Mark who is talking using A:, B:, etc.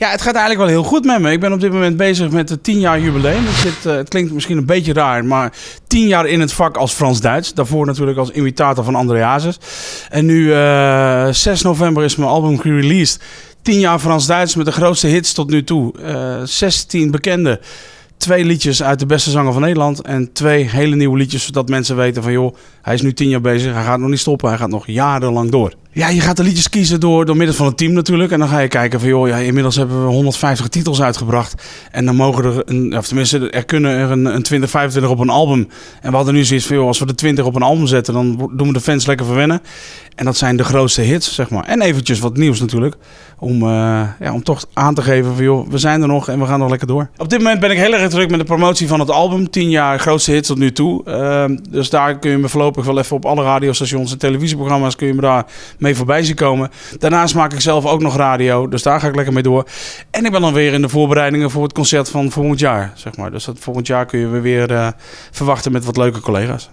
A: Ja, het gaat eigenlijk wel heel goed met me. Ik ben op dit moment bezig met het 10 jaar jubileum. Het klinkt misschien een beetje raar, maar 10 jaar in het vak als Frans-Duits. Daarvoor natuurlijk als imitator van André Hazes. En nu 6 november is mijn album gereleased. 10 jaar Frans-Duits met de grootste hits tot nu toe. 16 bekende. 2 liedjes uit de beste zanger van Nederland. En 2 hele nieuwe liedjes, zodat mensen weten van joh, hij is nu 10 jaar bezig. Hij gaat nog niet stoppen, hij gaat nog jarenlang door. Ja, je gaat de liedjes kiezen door middel van het team natuurlijk. En dan ga je kijken van joh, ja, inmiddels hebben we 150 titels uitgebracht. En dan mogen er kunnen er een 20, 25 op een album. En we hadden nu zoiets van joh, als we de 20 op een album zetten, dan doen we de fans lekker verwennen. En dat zijn de grootste hits, zeg maar. En eventjes wat nieuws natuurlijk. Om toch aan te geven van joh, we zijn er nog en we gaan nog lekker door. Op dit moment ben ik heel erg druk met de promotie van het album. 10 jaar grootste hits tot nu toe. Dus daar kun je me voorlopig wel even op alle radiostations en televisieprogramma's kun je me daar mee voorbij zien komen. Daarnaast maak ik zelf ook nog radio, dus daar ga ik lekker mee door. En ik ben dan weer in de voorbereidingen voor het concert van volgend jaar, zeg maar. Dus volgend jaar kun je weer verwachten met wat leuke collega's.